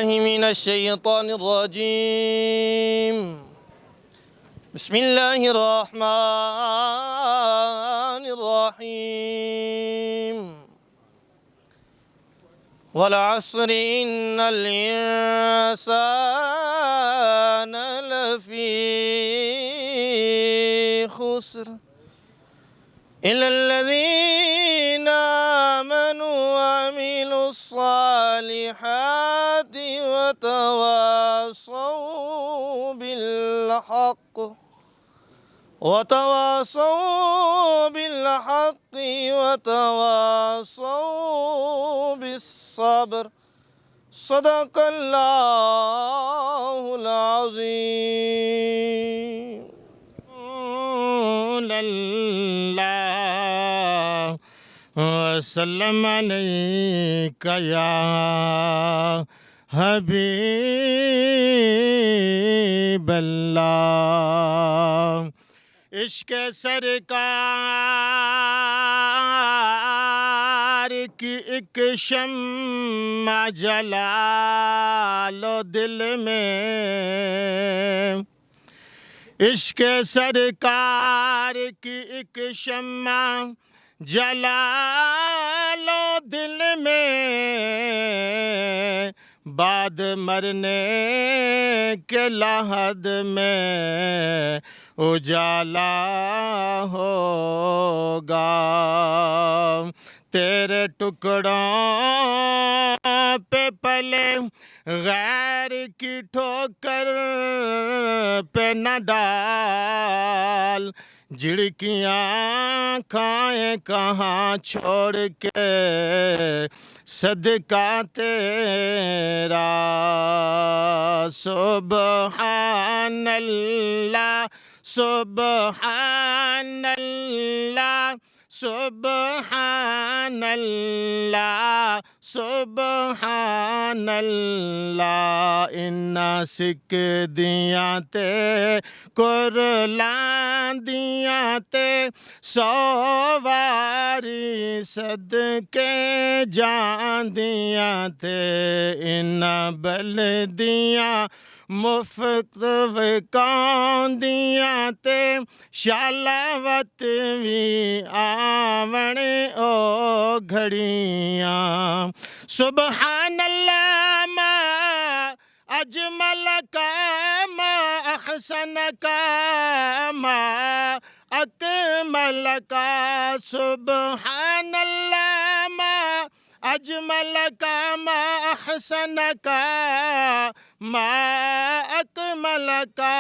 من الشيطان الرجيم بسم الله الرحمن الرحيم والعصر إن الإنسان لفي خسر إلا الذين آمنوا وعملوا الصالحات وتواصوا بالحق وتواصوا بالصبر صدق الله العظيم. اللہ وسلم علیک یا حبیب اللہ. عشق سرکار کی ایک شمع جلا لو دل میں، عشق سرکار کی ایک شمع جلا لو دل میں، بعد مرنے کے لحد میں اجالا ہوگا. تیرے ٹکڑوں پہ پلے غیر کی ٹھوکر پہ نہ ڈال، جھڑکیاں کھائیں کہاں چھوڑ کے صدقہ تیرا. سبحان اللہ سبحان اللہ سبحان اللہ سبحان اللہ. انہاں سکھ دیاں تے قرلاں دیاں تے سواری صدقے جان دیاں تے، انہاں بلدیاں مفت وکاؤں دیاں تے شالاوت وی آون او گھڑیاں. سبحان اللہ ما اجمل کا ما احسن کا ما اکمل کا. سبحان اللہ ما اجمل کا ما احسن کا ما اکمل کا.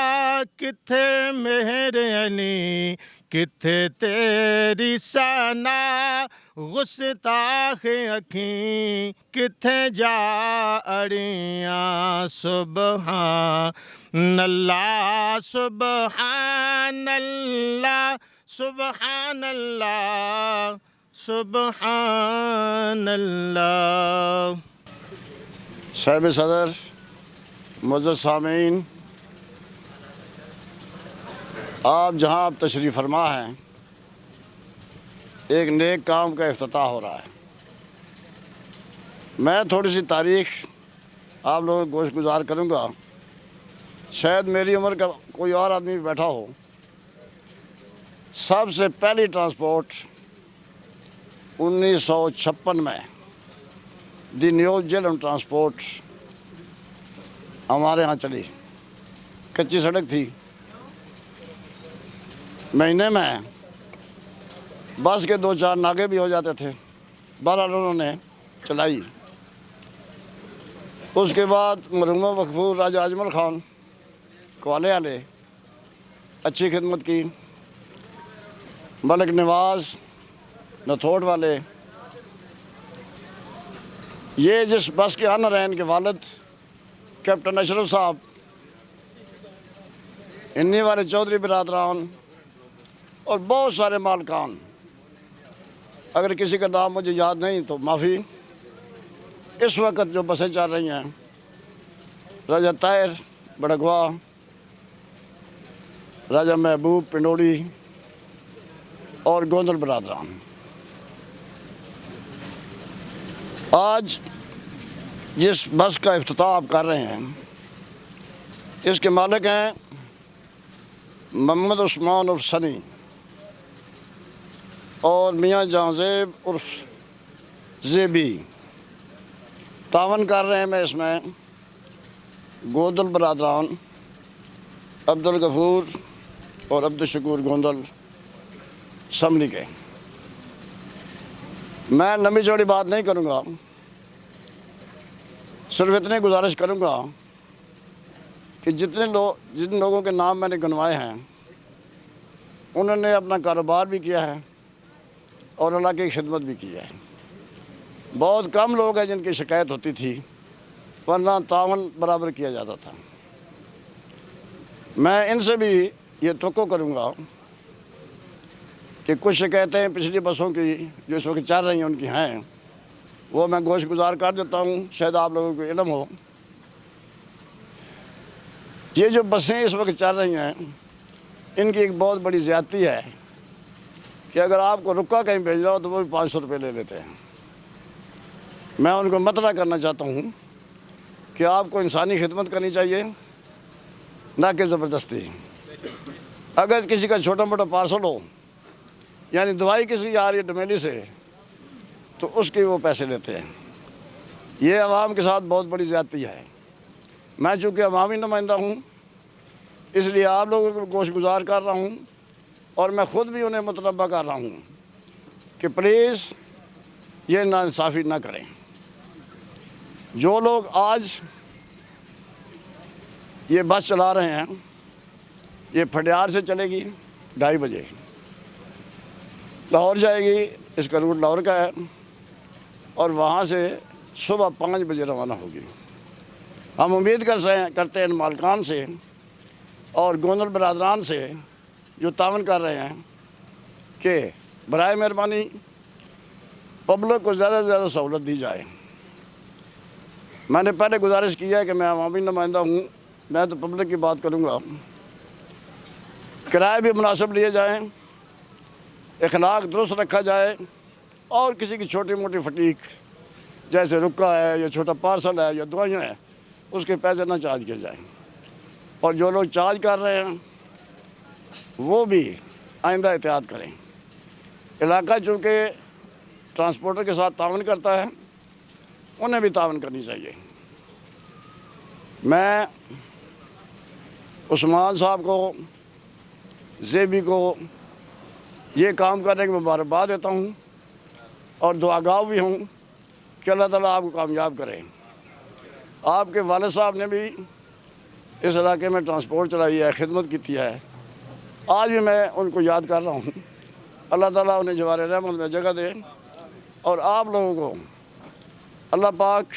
کتھے مہر علی کتھے تیری ثنا، غستاخ اکھیں کتھے جا اڑیاں. سبحان اللہ سبحان اللہ سبحان اللہ سبحان اللہ. صاحب صدر، معزز سامعین، آپ جہاں آپ تشریف فرما ہیں، ایک نیک کام کا افتتاح ہو رہا ہے. میں تھوڑی سی تاریخ آپ لوگوں کو گوش گزار کروں گا. شاید میری عمر کا کوئی اور آدمی بیٹھا ہو. سب سے پہلی ٹرانسپورٹ 1956 میں دی نیو جیلم ٹرانسپورٹ ہمارے ہاں چلی. کچی سڑک تھی. مہینے میں بس کے 2-4 ناگے بھی ہو جاتے تھے. بہرحال انہوں نے چلائی. اس کے بعد مرحوم مقبول راجہ اجمل خان کوالے والے اچھی خدمت کی. ملک نواز نتھوٹ والے، یہ جس بس کے آنر ہیں ان کے والد کیپٹن اشرف صاحب، انہی والے چودھری برادران اور بہت سارے مالکان. اگر کسی کا نام مجھے یاد نہیں تو معافی. اس وقت جو بسیں چل رہی ہیں، راجہ طاہر بڑگوا، راجہ محبوب پنڈوڑی اور گوندل برادران. آج جس بس کا افتتاح آپ کر رہے ہیں اس کے مالک ہیں محمد عثمان عرف سنی اور میاں جہاں زیب عرف زیبی تعاون کر رہے ہیں میں اس میں گودل برادران عبدالغفور اور عبدالشکور گوندل اسمبلی کے۔ میں لمبی چوڑی بات نہیں کروں گا، صرف اتنی گزارش کروں گا کہ جن لوگوں کے نام میں نے گنوائے ہیں انہوں نے اپنا کاروبار بھی کیا ہے اور اللہ کی خدمت بھی کی ہے۔ بہت کم لوگ ہیں جن کی شکایت ہوتی تھی، ورنہ تعاون برابر کیا جاتا تھا۔ میں ان سے بھی یہ توقع کروں گا کہ کچھ شکایتیں پچھلی بسوں کی جو اس وقت چل رہی ہیں ان کی ہیں، وہ میں گوش گزار کر دیتا ہوں، شاید آپ لوگوں کو علم ہو۔ یہ جو بسیں اس وقت چل رہی ہیں ان کی ایک بہت بڑی زیادتی ہے کہ اگر آپ کو رکا کہیں بھیجنا ہو تو وہ بھی 500 روپے لے لیتے ہیں۔ میں ان کو مطلع کرنا چاہتا ہوں کہ آپ کو انسانی خدمت کرنی چاہیے، نہ کہ زبردستی۔ اگر کسی کا چھوٹا موٹا پارسل ہو، یعنی دوائی کسی آ رہی ہے ڈمیلی سے، تو اس کے وہ پیسے لیتے ہیں۔ یہ عوام کے ساتھ بہت بڑی زیادتی ہے۔ میں چونکہ عوامی نمائندہ ہوں اس لیے آپ لوگوں کو گوش گزار کر رہا ہوں، اور میں خود بھی انہیں مطلبہ کر رہا ہوں کہ پلیز یہ ناانصافی نہ کریں۔ جو لوگ آج یہ بس چلا رہے ہیں، یہ پھڈیار سے چلے گی 2:30 بجے، لاہور جائے گی، اس کا روٹ لاہور کا ہے، اور وہاں سے صبح 5 بجے روانہ ہوگی۔ ہم امید کرتے ہیں ان مالکان سے اور گوندل برادران سے جو تعاون کر رہے ہیں کہ برائے مہربانی پبلک کو زیادہ سے زیادہ سہولت دی جائے۔ میں نے پہلے گزارش کی ہے کہ میں عوامی نمائندہ ہوں، میں تو پبلک کی بات کروں گا۔ کرائے بھی مناسب لیے جائیں، اخلاق درست رکھا جائے، اور کسی کی چھوٹی موٹی فٹیک جیسے رکا ہے یا چھوٹا پارسل ہے یا دوائیاں ہیں اس کے پیسے نہ چارج کیے جائیں، اور جو لوگ چارج کر رہے ہیں وہ بھی آئندہ احتیاط کریں۔ علاقہ چونکہ ٹرانسپورٹر کے ساتھ تعاون کرتا ہے، انہیں بھی تعاون کرنی چاہیے۔ میں عثمان صاحب کو، زیبی کو یہ کام کرنے کی مبارکباد دیتا ہوں، اور دعاگو بھی ہوں کہ اللہ تعالیٰ آپ کو کامیاب کرے۔ آپ کے والد صاحب نے بھی اس علاقے میں ٹرانسپورٹ چلائی ہے، خدمت کی ہے، آج بھی میں ان کو یاد کر رہا ہوں۔ اللہ تعالیٰ انہیں جوار رحمت میں جگہ دے، اور آپ لوگوں کو اللہ پاک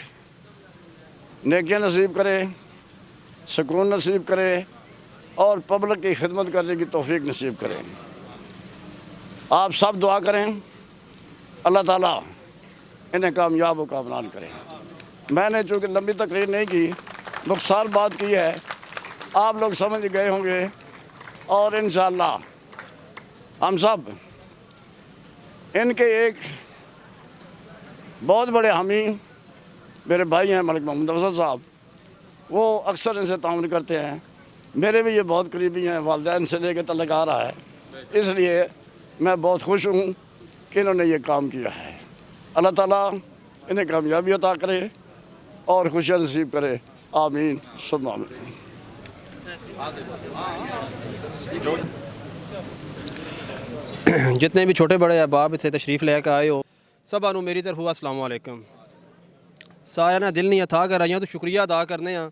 نیکیاں نصیب کرے، سکون نصیب کرے، اور پبلک کی خدمت کرنے کی توفیق نصیب کرے۔ آپ سب دعا کریں، اللہ تعالیٰ انہیں کامیاب و کامران کرے۔ میں نے چونکہ لمبی تقریر نہیں کی، مختصر بات کی ہے، آپ لوگ سمجھ گئے ہوں گے، اور انشاءاللہ ہم سب ان کے ایک بہت بڑے حامی میرے بھائی ہیں ملک محمد افضل صاحب، وہ اکثر ان سے تعاون کرتے ہیں، میرے بھی یہ بہت قریبی ہیں، والدین سے لے کے تعلق آ رہا ہے، اس لیے میں بہت خوش ہوں کہ انہوں نے یہ کام کیا ہے۔ اللہ تعالیٰ انہیں کامیابی عطا کرے اور خوشیاں نصیب کرے، آمین ثم آمین۔ جتنے بھی چھوٹے بڑے احباب سے تشریف لے کے آئے ہو، سبھا نو میری طرف السلام علیکم۔ سارے نے دل نہیں تھا کر آئیاں تو شکریہ ادا کرنے ہاں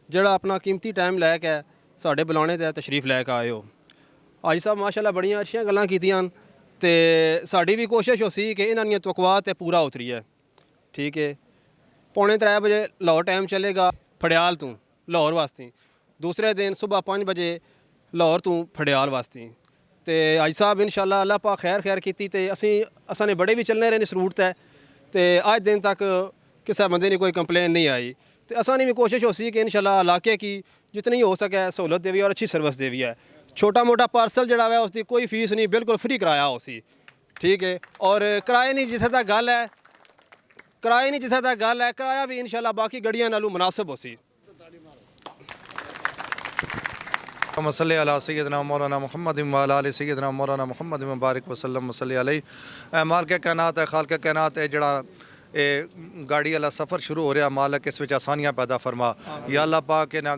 جڑا اپنا قیمتی ٹائم لے کے ساڈے بلانے تے تشریف لے کے آئے ہو۔ حاجی صاحب ماشاءاللہ بڑیاں اچھیاں گلاں کیتیاں تے ساڈی بھی کوشش ہو سی کہ انہاں دیاں توقعات تے پورا اتریے۔ ٹھیک ہے، 2:45 بجے لاہور ٹائم چلے گا پھڑیال تو لاہور واسطے، دوسرے دن صبح 5 بجے لاہور تو پھڑیال واسطے۔ تے حاجی صاحب انشاءاللہ اللہ پاک خیر کیتی تے اساں نے بڑے بھی چلنے رہے اس روٹ تے آج دن تک کسے بندے نے کوئی کمپلین نہیں آئی، تے اساں نے بھی کوشش ہو سی کہ انشاءاللہ علاقے کی جتنی ہو سکے سہولت دیوی اور اچھی سروس دیوی ہے۔ چھوٹا موٹا پارسل جڑا ہے اس کی کوئی فیس نہیں، بالکل فری کرایہ ہو سی۔ ٹھیک ہے، اور کرایے نہیں جتنے تک گل ہے کرائے نہیں جتھے تک گل ہے کرایہ بھی انشاءاللہ باقی گڑیاں نالوں مناسب ہو سی اللهم صل علی سیدنا مولانا محمد وعلی آل سیدنا مولانا محمد مبارک وسلم صلی علیہ اے مالک کائنات ہے خالق کائنات ہے جڑا اے گاڑی والا سفر شروع ہو رہا مالک اس وچ آسانیاں پیدا فرما یا اللہ پاک انہاں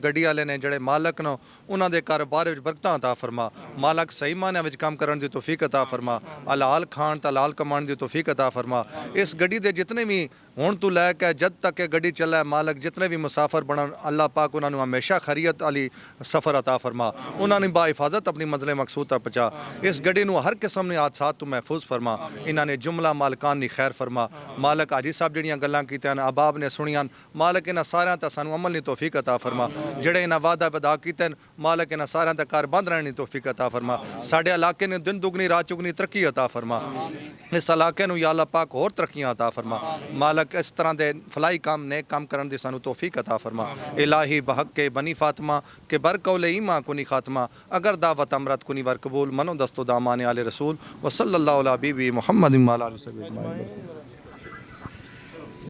گڈی والے نے جڑے مالک نو انہاں دے کاروبار وچ برکتاں عطا فرما مالک صحیح معنی وچ کام کرن دی توفیق عطا فرما حلال کھان تے حلال کمان دی توفیق عطا فرما اس گڈی دے جتنے بھی ہن تو لے کے جد تک کہ گڈی چلے مالک جتنے بھی مسافر بنن اللہ پاک انہاں نو ہمیشہ خیریت علی سفر عطا فرما انہاں نے با حفاظت اپنی منزل مقصود تک پہنچا اس گڈی نو ہر قسم نے حادثات تو محفوظ فرما انہاں نے جملہ مالکان دی خیر فرما مالک حاجی صاحب جڑیاں گلاں کیتیاں احباب نے سنیاں مالک انہاں سارے تے سانو عمل دی توفیق عطا فرما جڑے انہاں وعدہ ودا کیتے مالک انہاں سارے تے کار بند رہنے دی توفیق عطا فرما ساڈے علاقے نے دن دگنی رات چگنی ترقی عطا فرما اس علاقے نو یا اللہ پاک اور ترقیاں عطا فرما مالک اس طرح دے فلائی کام نیک کام کرن دی سانو توفیق عطا فرما الہی بحق کے بنی فاطمہ کے برقول ایمان کنی خاتمہ اگر دعوت امرت کنی ور قبول منو دستو دامان آل رسول وصلی اللہ علیہ بی محمد وعلی آلہ وصحبہ اجمعین